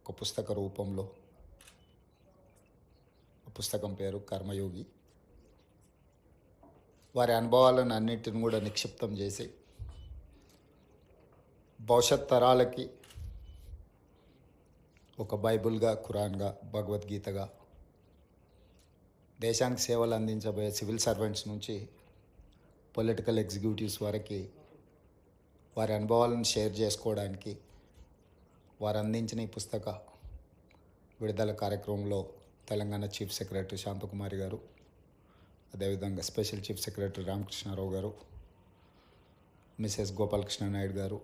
ఒక పుస్తక రూపంలో. పుస్తకం పేరు కర్మయోగి. వారి అనుభవాలను అన్నింటిని కూడా నిక్షిప్తం చేసి భవిష్యత్ తరాలకి ఒక బైబిల్గా, ఖురాన్గా, భగవద్గీతగా, దేశానికి సేవలు అందించబోయే సివిల్ సర్వెంట్స్ నుంచి పొలిటికల్ ఎగ్జిక్యూటివ్స్ వరకు వారి అనుభవాలను షేర్ చేసుకోవడానికి వారు అందించిన ఈ పుస్తక విడుదల కార్యక్రమంలో తెలంగాణ చీఫ్ సెక్రటరీ శాంతకుమారి గారు, అదేవిధంగా స్పెషల్ చీఫ్ సెక్రటరీ రామకృష్ణారావు గారు, Mrs Gopalakrishna Naidu garu,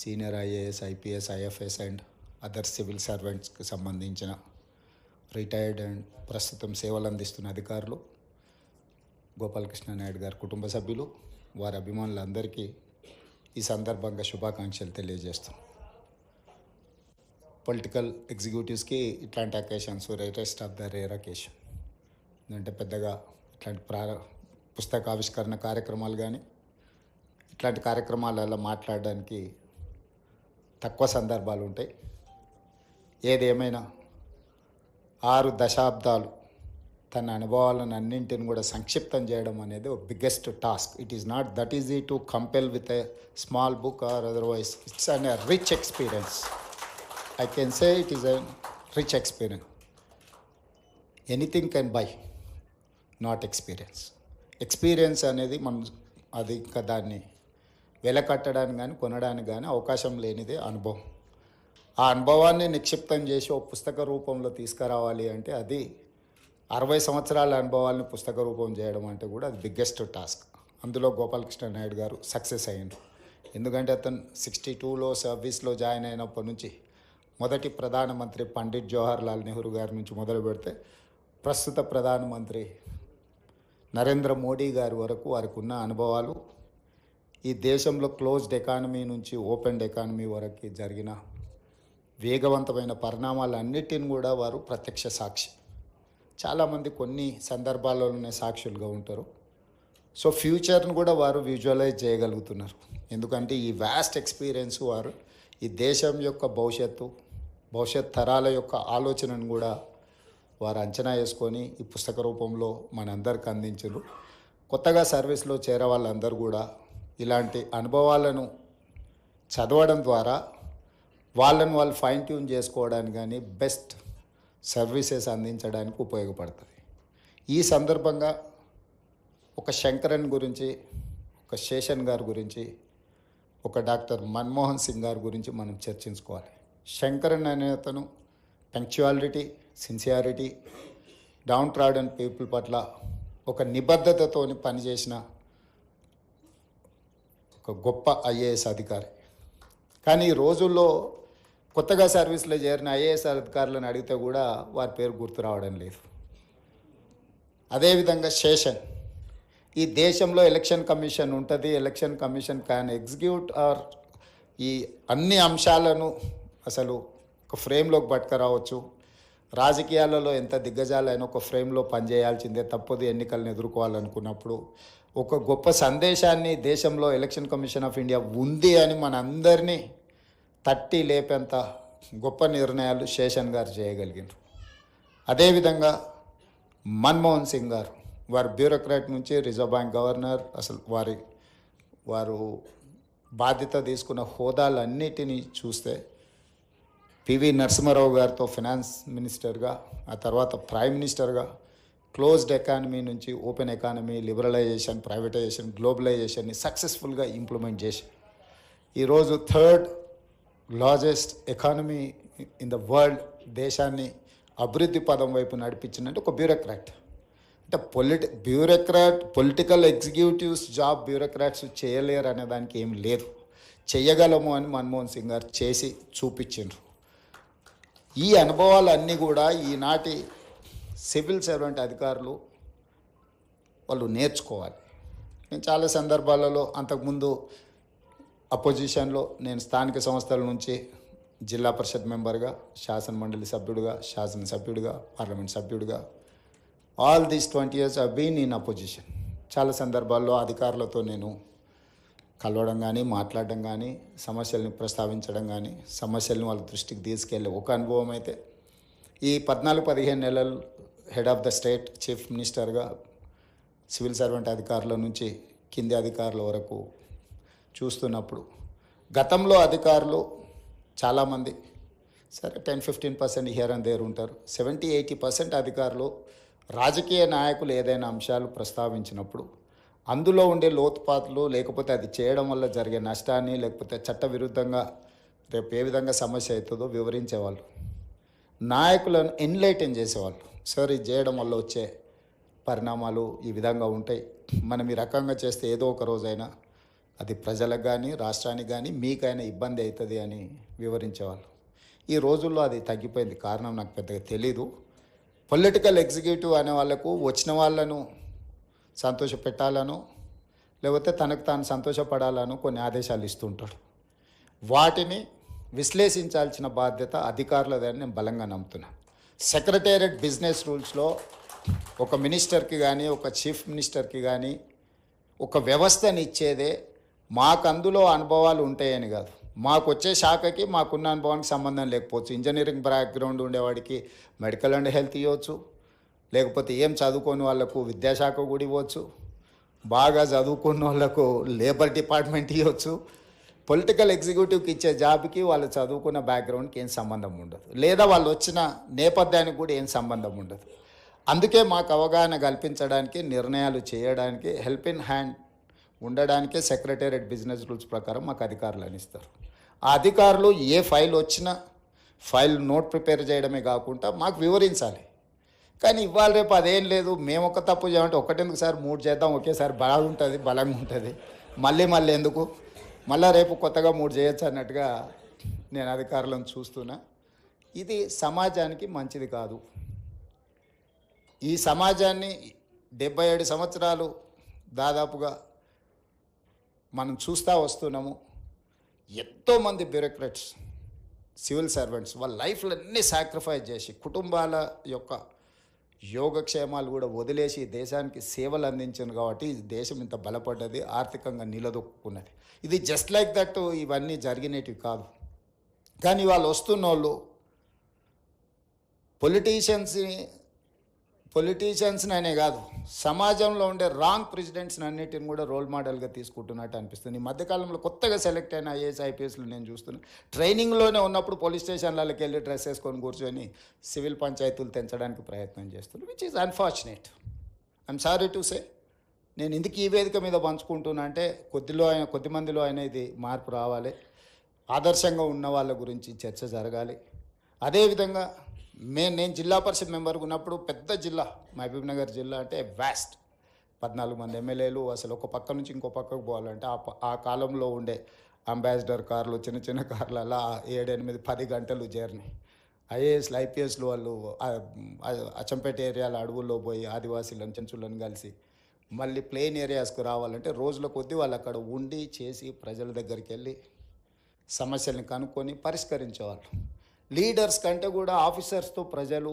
senior IAS, IPS, IFS and other civil సర్వెంట్స్కి సంబంధించిన రిటైర్డ్ అండ్ ప్రస్తుతం సేవలు అందిస్తున్న అధికారులు, గోపాలకృష్ణ నాయుడు గారి కుటుంబ సభ్యులు, వారి అభిమానులందరికీ ఈ సందర్భంగా శుభాకాంక్షలు తెలియజేస్తున్నాం. పొలిటికల్ ఎగ్జిక్యూటివ్స్కి ఇట్లాంటి occasions rarest of the rare occasion. ఎందుకంటే పెద్దగా ఇట్లాంటి పుస్తక ఆవిష్కరణ కార్యక్రమాలు కానీ ఇట్లాంటి కార్యక్రమాలలో మాట్లాడడానికి తక్కువ సందర్భాలు ఉంటాయి. ఏదేమైనా 6 దశాబ్దాలు తన అనుభవాలను అన్నింటిని కూడా సంక్షిప్తం చేయడం అనేది ఒక biggest task. It is not that easy to compel with a small book or otherwise. It's an a rich experience. I can say it is a rich experience. Anything can buy, not experience. Experience అనేది మనం అది ఇంకా దాన్ని వెలకట్టడానికి కానీ కొనడానికి కానీ అవకాశం లేనిదే అనుభవం. ఆ అనుభవాన్ని నిక్షిప్తం చేసి ఒక పుస్తక రూపంలో తీసుకురావాలి అంటే అది 60 సంవత్సరాల అనుభవాలను పుస్తక రూపం చేయడం అంటే కూడా అది బిగ్గెస్ట్ టాస్క్. అందులో గోపాలకృష్ణ నాయుడు గారు సక్సెస్ అయ్యిండ్రు. ఎందుకంటే అతను 62లో సర్వీస్లో జాయిన్ అయినప్పటి నుంచి మొదటి ప్రధానమంత్రి పండిట్ జవహర్లాల్ నెహ్రూ గారి నుంచి మొదలు పెడితే ప్రస్తుత ప్రధానమంత్రి నరేంద్ర మోడీ గారి వరకు వారికి ఉన్న అనుభవాలు, ఈ దేశంలో క్లోజ్డ్ ఎకానమీ నుంచి ఓపెన్ ఎకానమీ వరకు జరిగిన వేగవంతమైన పరిణామాలన్నిటిని కూడా వారు ప్రత్యక్ష సాక్షి. చాలామంది కొన్ని సందర్భాల్లోనే సాక్షులుగా ఉంటారు. సో ఫ్యూచర్ను కూడా వారు విజువలైజ్ చేయగలుగుతున్నారు. ఎందుకంటే ఈ వాస్ట్ ఎక్స్పీరియన్స్ వారు ఈ దేశం యొక్క భవిష్యత్ తరాల యొక్క ఆలోచనను కూడా వారు అంచనా వేసుకొని ఈ పుస్తక రూపంలో మనందరికి అందించారు. కొత్తగా సర్వీస్లో చేరే వాళ్ళందరూ కూడా ఇలాంటి అనుభవాలను చదవడం ద్వారా వాళ్ళను వాళ్ళు ఫైన్ ట్యూన్ చేసుకోవడానికి కానీ బెస్ట్ సర్వీసెస్ అందించడానికి ఉపయోగపడుతుంది. ఈ సందర్భంగా ఒక శంకరన్ గురించి, ఒక శేషన్ గారి గురించి, ఒక డాక్టర్ మన్మోహన్ సింగ్ గారి గురించి మనం చర్చించుకోవాలి. శంకరన్ అనే అతను punctuality, sincerity, down trodden people పట్ల ఒక నిబద్ధతతో పనిచేసిన ఒక గొప్ప ఐఏఎస్ అధికారి. కానీ ఈ రోజుల్లో కొత్తగా సర్వీస్లో చేరిన ఐఏఎస్ అధికారులను అడిగితే కూడా వారి పేరు గుర్తు రావడం లేదు. అదేవిధంగా శేషన్, ఈ దేశంలో ఎలక్షన్ కమిషన్ ఉంటుంది. Election commission can execute or ఈ అన్ని అంశాలను అసలు ఒక ఫ్రేమ్లోకి పట్టుకురావచ్చు. రాజకీయాలలో ఎంత దిగ్గజాలైనా ఒక ఫ్రేమ్లో పనిచేయాల్సిందే, తప్పదు ఎన్నికలను ఎదుర్కోవాలనుకున్నప్పుడు. ఒక గొప్ప సందేశాన్ని దేశంలో ఎలక్షన్ కమిషన్ ఆఫ్ ఇండియా ఉంది అని మనందరినీ తట్టి లేపేంత గొప్ప నిర్ణయాలు శేషన్ గారు చేయగలిగినారు. అదేవిధంగా మన్మోహన్ సింగ్ గారు, వారు బ్యూరోక్రాట్ నుంచి రిజర్వ్ బ్యాంక్ గవర్నర్, అసలు వారు బాధ్యత తీసుకున్న హోదాలన్నిటినీ చూస్తే పివి నరసింహారావు గారితో ఫినాన్స్ మినిస్టర్గా, ఆ తర్వాత ప్రైమ్ మినిస్టర్గా క్లోజ్డ్ ఎకానమీ నుంచి ఓపెన్ ఎకానమీ, లిబరలైజేషన్, ప్రైవేటైజేషన్, గ్లోబలైజేషన్ని సక్సెస్ఫుల్గా ఇంప్లిమెంట్ చేసి ఈరోజు 3rd largest economy in the world దేశాన్ని అభివృద్ధి పదం వైపు నడిపించినట్టు ఒక బ్యూరోక్రాట్. అంటే పొలిటికల్ ఎగ్జిక్యూటివ్స్ జాబ్ బ్యూరోక్రాట్స్ చేయలేరు అనే దానికి ఏం లేదు. చెయ్యగలము అని మన్మోహన్ సింగ్ గారు చేసి చూపించారు. ఈ అనుభవాలన్నీ కూడా ఈనాటి సివిల్ సర్వెంట్ అధికారులు వాళ్ళు నేర్చుకోవాలి. నేను చాలా సందర్భాలలో అంతకుముందు అపోజిషన్లో నేను స్థానిక సంస్థల నుంచి జిల్లా పరిషత్ మెంబర్గా, శాసన మండలి సభ్యుడిగా, శాసనసభ్యుడిగా, పార్లమెంట్ సభ్యుడిగా all these 20 years I been in opposition. చాలా సందర్భాల్లో అధికారులతో నేను కలవడం కానీ, మాట్లాడడం కానీ, సమస్యల్ని ప్రస్తావించడం కానీ, సమస్యల్ని వాళ్ళ దృష్టికి తీసుకెళ్ళే ఒక అనుభవం అయితే ఈ 14-15 నెలలు head of the state chief మినిస్టర్గా సివిల్ సర్వెంట్ అధికారుల నుంచి కింది అధికారుల వరకు చూస్తున్నప్పుడు గతంలో అధికారులు చాలామంది సరే 10-15% హియర్ అండ్ దేర్ ఉంటారు. 70-80% అధికారులు రాజకీయ నాయకులు ఏదైనా అంశాలు ప్రస్తావించినప్పుడు అందులో ఉండే లోతుపాతులు, లేకపోతే అది చేయడం వల్ల జరిగే నష్టాన్ని, లేకపోతే చట్టవిరుద్ధంగా రేపు ఏ విధంగా సమస్య అవుతుందో వివరించేవాళ్ళు. నాయకులను ఎన్లైటన్ చేసేవాళ్ళు. సార్ ఇది చేయడం వల్ల వచ్చే పరిణామాలు ఈ విధంగా ఉంటాయి, మనం ఈ రకంగా చేస్తే ఏదో ఒక రోజైనా అది ప్రజలకు కానీ, రాష్ట్రానికి కానీ, మీకైనా ఇబ్బంది అవుతుంది అని వివరించేవాళ్ళు. ఈ రోజుల్లో అది తగ్గిపోయింది. కారణం నాకు పెద్దగా తెలీదు. పొలిటికల్ ఎగ్జిక్యూటివ్ అనే వాళ్ళకు వచ్చిన వాళ్ళను సంతోషపెట్టాలను, లేకపోతే తనకు తాను సంతోషపడాలను కొన్ని ఆదేశాలు ఇస్తుంటాడు. వాటిని విశ్లేషించాల్సిన బాధ్యత అధికారులదని నేను బలంగా నమ్ముతున్నాను. సెక్రటేరియట్ బిజినెస్ రూల్స్లో ఒక మినిస్టర్కి కానీ, ఒక చీఫ్ మినిస్టర్కి కానీ ఒక వ్యవస్థని ఇచ్చేదే మాకు అందులో అనుభవాలు ఉంటాయని కాదు. మాకు వచ్చే శాఖకి మాకున్న అనుభవానికి సంబంధం లేకపోవచ్చు. ఇంజనీరింగ్ బ్యాక్గ్రౌండ్ ఉండేవాడికి మెడికల్ అండ్ హెల్త్ ఇవ్వచ్చు, లేకపోతే ఏం చదువుకోని వాళ్ళకు విద్యాశాఖ కూడా ఇవ్వచ్చు, బాగా చదువుకున్న వాళ్ళకు లేబర్ డిపార్ట్మెంట్ ఇవ్వచ్చు. పొలిటికల్ ఎగ్జిక్యూటివ్కి ఇచ్చే జాబ్కి వాళ్ళు చదువుకున్న బ్యాక్గ్రౌండ్కి ఏం సంబంధం ఉండదు, లేదా వాళ్ళు వచ్చిన నేపథ్యానికి కూడా ఏం సంబంధం ఉండదు. అందుకే మాకు అవగాహన కల్పించడానికి, నిర్ణయాలు చేయడానికి, హెల్ప్ ఇన్ హ్యాండ్ ఉండడానికే సెక్రటేరియట్ బిజినెస్ రూల్స్ ప్రకారం మాకు అధికారులు అని ఇస్తారు. ఆ అధికారులు ఏ ఫైల్ వచ్చినా ఫైల్ నోట్ ప్రిపేర్ చేయడమే కాకుండా మాకు వివరించాలి. కానీ ఇవాళ రేపు అదేం లేదు. మేము ఒక తప్పు చేయమంటే ఒకటెందుకు సార్ 3 చేద్దాం, ఒకేసారి బాగుంటుంది, బలంగా ఉంటుంది, మళ్ళీ ఎందుకు, మళ్ళీ రేపు కొత్తగా 3 చేయొచ్చు అన్నట్టుగా నేను అధికారులను చూస్తున్నా. ఇది సమాజానికి మంచిది కాదు. ఈ సమాజాన్ని 77 సంవత్సరాలు దాదాపుగా మనం చూస్తూ వస్తున్నాము. ఎంతోమంది బ్యూరోక్రాట్స్, సివిల్ సర్వెంట్స్ వాళ్ళ లైఫ్లన్నీ సాక్రిఫైస్ చేసి కుటుంబాల యొక్క యోగక్షేమాలు కూడా వదిలేసి దేశానికి సేవలు అందించారు. కాబట్టి దేశం ఇంత బలపడ్డది, ఆర్థికంగా నిలదొక్కున్నది. ఇది జస్ట్ లైక్ దట్ ఇవన్నీ జరిగినవి కాదు. కానీ వాళ్ళు వస్తున్న వాళ్ళు పొలిటీషియన్స్ని అనే కాదు, సమాజంలో ఉండే రాంగ్ ప్రెసిడెంట్స్ని అన్నిటిని కూడా రోల్ మోడల్గా తీసుకుంటున్నట్టు అనిపిస్తుంది. ఈ మధ్యకాలంలో కొత్తగా సెలెక్ట్ అయిన ఐఏఎస్ ఐపీఎస్లు నేను చూస్తున్నాను. ట్రైనింగ్లోనే ఉన్నప్పుడు పోలీస్ స్టేషన్లకి వెళ్ళి డ్రెస్ వేసుకొని కూర్చొని సివిల్ పంచాయతీలు తెంచడానికి ప్రయత్నం చేస్తున్నారు, which is unfortunate. I'm sorry to say. నేను ఎందుకు ఈ వేదిక మీద పంచుకుంటున్నా అంటే కొద్ది మందిలో అయినా ఇది మార్పు రావాలి, ఆదర్శంగా ఉన్న వాళ్ళ గురించి చర్చ జరగాలి. అదేవిధంగా నేను జిల్లా పరిషత్ మెంబర్గా ఉన్నప్పుడు పెద్ద జిల్లా మహబూబ్ నగర్ జిల్లా అంటే వ్యాస్ట్, 14 మంది ఎమ్మెల్యేలు. అసలు ఒక పక్క నుంచి ఇంకో పక్కకు పోవాలంటే ఆ కాలంలో ఉండే అంబాసిడర్ కార్లు, చిన్న కార్లు, అలా 7-8-10 గంటలు జర్నీ. ఐఏఎస్లు ఐపీఎస్లు వాళ్ళు అచ్చంపేట ఏరియాల అడవుల్లో పోయి ఆదివాసీలను చెంచులను కలిసి మళ్ళీ ప్లెయిన్ ఏరియాస్కు రావాలంటే రోజుల కొద్దీ వాళ్ళు అక్కడ ఉండి చేసి ప్రజల దగ్గరికి వెళ్ళి సమస్యల్ని కనుక్కొని పరిష్కరించేవాళ్ళు. లీడర్స్ కంటే కూడా ఆఫీసర్స్తో ప్రజలు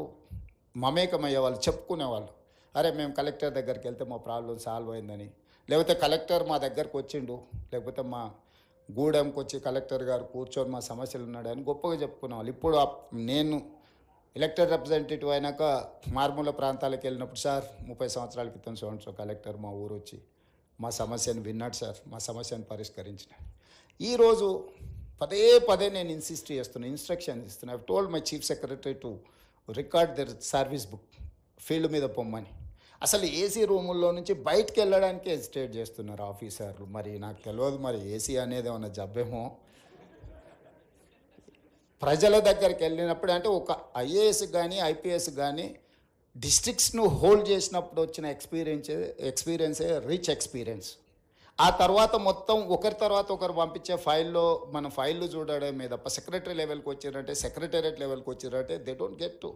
మమేకమయ్యేవాళ్ళు, చెప్పుకునేవాళ్ళు. అరే మేము కలెక్టర్ దగ్గరికి వెళ్తే మా ప్రాబ్లం సాల్వ్ అయిందని, లేకపోతే కలెక్టర్ మా దగ్గరకు వచ్చిండు, లేకపోతే మా గూడెంకి వచ్చి కలెక్టర్ గారు కూర్చొని మా సమస్యలు ఉన్నాడని గొప్పగా చెప్పుకునేవాళ్ళు. ఇప్పుడు నేను ఎలక్టెడ్ రిప్రజెంటేటివ్ అయినాక మారుమూల ప్రాంతాలకు వెళ్ళినప్పుడు, సార్ 30 సంవత్సరాల క్రితం సో కలెక్టర్ మా ఊరు వచ్చి మా సమస్యను విన్నాడు సార్, మా సమస్యను పరిష్కరించిన. ఈరోజు పదే నేను ఇన్సిస్ట్ చేస్తున్నా, ఇన్స్ట్రక్షన్స్ ఇస్తున్నా. I told my chief secretary to record there service book, field మీద పొమ్మని. అసలు ఏసీ రూముల్లో నుంచి బయటకు వెళ్ళడానికి హెసిటేట్ చేస్తున్నారు ఆఫీసర్లు. మరి నాకు తెలియదు, మరి ఏసీ అనేది ఏమన్నా జబ్బేమో. ప్రజల దగ్గరికి వెళ్ళినప్పుడు అంటే ఒక ఐఏఎస్ కానీ ఐపీఎస్ కానీ డిస్ట్రిక్ట్స్ను హోల్డ్ చేసినప్పుడు వచ్చిన ఎక్స్పీరియన్సే రిచ్ ఎక్స్పీరియన్స్. ఆ తర్వాత మొత్తం ఒకరి తర్వాత ఒకరు పంపించే మన ఫైళ్ళు చూడడమే తప్ప సెక్రటరీ లెవెల్కి వచ్చారంటే, సెక్రటేరియట్ లెవెల్కి వచ్చారంటే they don't get to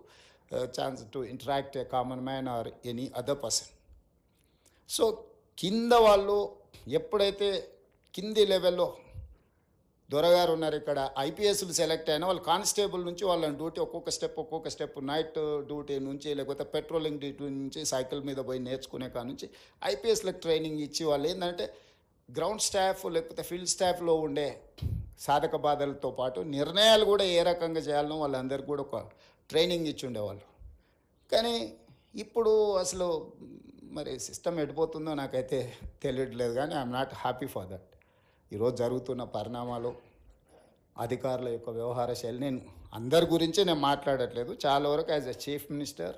chance to interact a common man or any other person. So కింద వాళ్ళు ఎప్పుడైతే కింది లెవెల్లో దొరగారు ఉన్నారు, ఇక్కడ ఐపీఎస్లు సెలెక్ట్ అయినా వాళ్ళు కానిస్టేబుల్ నుంచి వాళ్ళని డ్యూటీ ఒక్కొక్క స్టెప్ నైట్ డ్యూటీ నుంచి, లేకపోతే పెట్రోలింగ్ డ్యూటీ నుంచి, సైకిల్ మీద పోయి నేర్చుకునే కాడ నుంచి ఐపీఎస్లకు ట్రైనింగ్ ఇచ్చి వాళ్ళు ఏంటంటే గ్రౌండ్ స్టాఫ్ లేకపోతే ఫీల్డ్ స్టాఫ్లో ఉండే సాధక బాధలతో పాటు నిర్ణయాలు కూడా ఏ రకంగా చేయాలనో వాళ్ళందరికీ కూడా ఒక ట్రైనింగ్ ఇచ్చి ఉండేవాళ్ళు. కానీ ఇప్పుడు అసలు మరి సిస్టమ్ ఎడిపోతుందో నాకైతే తెలియట్లేదు, కానీ I'm not happy for that. ఈరోజు జరుగుతున్న పరిణామాలు, అధికారుల యొక్క వ్యవహార శైలి, నేను అందరి గురించి నేను మాట్లాడట్లేదు, చాలా వరకు యాజ్ ఎ చీఫ్ మినిస్టర్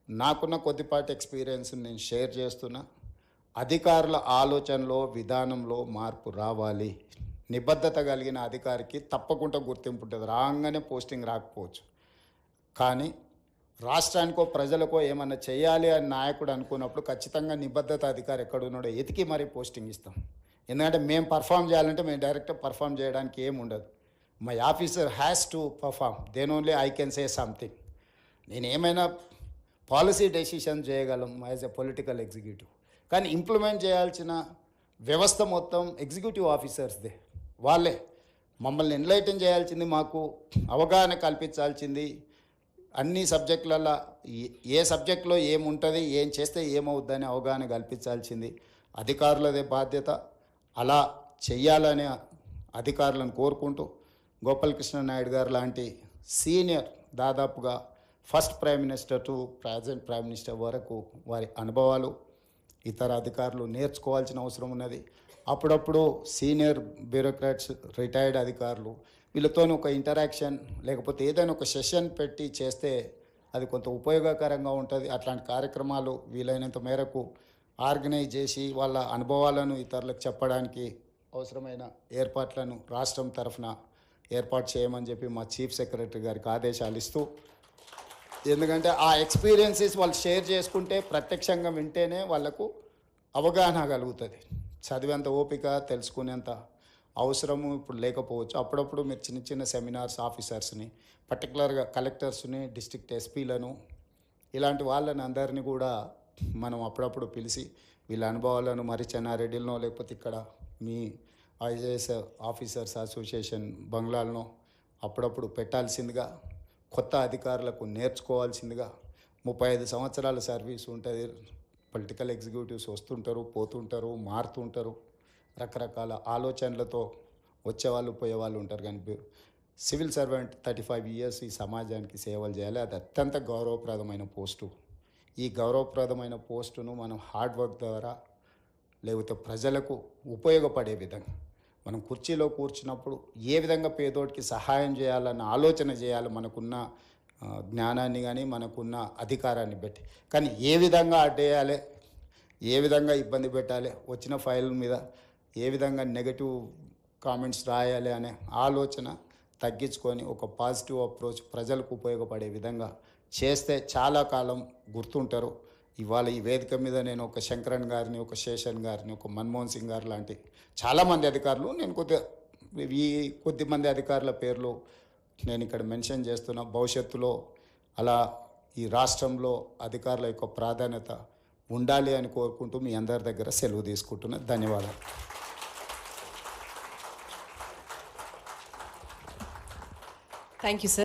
నాకున్న కొద్దిపాటి ఎక్స్పీరియన్స్ నేను షేర్ చేస్తున్నా. అధికారుల ఆలోచనలో విధానంలో మార్పు రావాలి. నిబద్ధత కలిగిన అధికారికి తప్పకుండా గుర్తింపు ఉంటుంది. రాగానే పోస్టింగ్ రాకపోవచ్చు, కానీ రాష్ట్రానికో ప్రజలకో ఏమన్నా చేయాలి అని నాయకుడు అనుకున్నప్పుడు ఖచ్చితంగా నిబద్ధత అధికారి ఎక్కడున్నాడో ఎతికి మరీ పోస్టింగ్ ఇస్తాం. ఎందుకంటే మేము పర్ఫామ్ చేయాలంటే మేము డైరెక్ట్గా పర్ఫామ్ చేయడానికి ఏమి ఉండదు. My officer has to perform, then only I can say something. నేను ఏమైనా పాలసీ డెసిషన్ చేయగలం యాజ్ ఎ పొలిటికల్ ఎగ్జిక్యూటివ్, కానీ ఇంప్లిమెంట్ చేయాల్సిన వ్యవస్థ మొత్తం ఎగ్జిక్యూటివ్ ఆఫీసర్స్దే. వాళ్ళే మమ్మల్ని ఎన్లైటన్ చేయాల్సింది, మాకు అవగాహన కల్పించాల్సింది, అన్ని సబ్జెక్టులలో ఏ సబ్జెక్టులో ఏముంటుంది, ఏం చేస్తే ఏమవుద్దని అవగాహన కల్పించాల్సింది అధికారులదే బాధ్యత. అలా చెయ్యాలనే అధికారులను కోరుకుంటూ, గోపాలకృష్ణ నాయుడు గారు లాంటి సీనియర్, దాదాపుగా first prime minister to present prime minister వరకు వారి అనుభవాలు ఇతర అధికారులు నేర్చుకోవాల్సిన అవసరం ఉన్నది. అప్పుడప్పుడు సీనియర్ బ్యూరోక్రాట్స్, రిటైర్డ్ అధికారులు వీళ్ళతో ఒక ఇంటరాక్షన్ లేకపోతే ఏదైనా ఒక సెషన్ పెట్టి చేస్తే అది కొంత ఉపయోగకరంగా ఉంటుంది. అట్లాంటి కార్యక్రమాలు వీలైనంత మేరకు ఆర్గనైజ్ చేసి వాళ్ళ అనుభవాలను ఇతరులకు చెప్పడానికి అవసరమైన ఏర్పాట్లను రాష్ట్రం తరఫున ఏర్పాటు చేయమని చెప్పి మా చీఫ్ సెక్రటరీ గారికి ఆదేశాలు ఇస్తూ, ఎందుకంటే ఆ ఎక్స్పీరియన్సెస్ వాళ్ళు షేర్ చేసుకుంటే, ప్రత్యక్షంగా వింటేనే వాళ్ళకు అవగాహన కలుగుతుంది. చదివేంత ఓపిక, తెలుసుకునేంత అవసరము ఇప్పుడు లేకపోవచ్చు. అప్పుడప్పుడు మీరు చిన్న చిన్న సెమినార్స్ ఆఫీసర్స్ని, పర్టికులర్గా కలెక్టర్స్ని, డిస్ట్రిక్ట్ ఎస్పీలను, ఇలాంటి వాళ్ళని అందరినీ కూడా మనం అప్పుడప్పుడు పిలిచి వీళ్ళ అనుభవాలను మరి చెన్నారెడ్డిలో లేకపోతే ఇక్కడ మీ ఐఏఎస్ ఆఫీసర్స్ అసోసియేషన్ బంగ్లాలను అప్పుడప్పుడు పెట్టాల్సిందిగా, కొత్త అధికారులకు నేర్చుకోవాల్సిందిగా. 35 సంవత్సరాల సర్వీస్ ఉంటుంది. పొలిటికల్ ఎగ్జిక్యూటివ్స్ వస్తుంటారు, పోతుంటారు, మారుతుంటారు, రకరకాల ఆలోచనలతో వచ్చేవాళ్ళు పోయేవాళ్ళు ఉంటారు. కానీ సివిల్ సర్వెంట్ 35 ఇయర్స్ ఈ సమాజానికి సేవలు చేయాలి. అది అత్యంత గౌరవప్రదమైన పోస్టు. ఈ గౌరవప్రదమైన పోస్టును మనం హార్డ్ వర్క్ ద్వారా లేకపోతే ప్రజలకు ఉపయోగపడే విధంగా, మనం కుర్చీలో కూర్చున్నప్పుడు ఏ విధంగా పేదోడికి సహాయం చేయాలన్న ఆలోచన చేయాలి, మనకున్న జ్ఞానాన్ని కానీ మనకున్న అధికారాన్ని బట్టి. కానీ ఏ విధంగా అడ్డేయాలి, ఏ విధంగా ఇబ్బంది పెట్టాలి, వచ్చిన ఫైల్ మీద ఏ విధంగా నెగటివ్ కామెంట్స్ రాయాలి అనే ఆలోచన తగ్గించుకొని ఒక పాజిటివ్ అప్రోచ్ ప్రజలకు ఉపయోగపడే విధంగా చేస్తే చాలా కాలం గుర్తుంటారు. ఇవాళ ఈ వేదిక మీద నేను ఒక శంకరన్ గారిని, ఒక శేషన్ గారిని, ఒక మన్మోహన్ సింగ్ గారు లాంటి చాలామంది అధికారులు, నేను కొద్దిమంది అధికారుల పేర్లు నేను ఇక్కడ మెన్షన్ చేస్తున్నా. భవిష్యత్తులో అలా ఈ రాష్ట్రంలో అధికారుల యొక్క ప్రాధాన్యత ఉండాలి అని కోరుకుంటూ మీ అందరి దగ్గర సెలవు తీసుకుంటున్నా. ధన్యవాదాలు. Thank you, sir.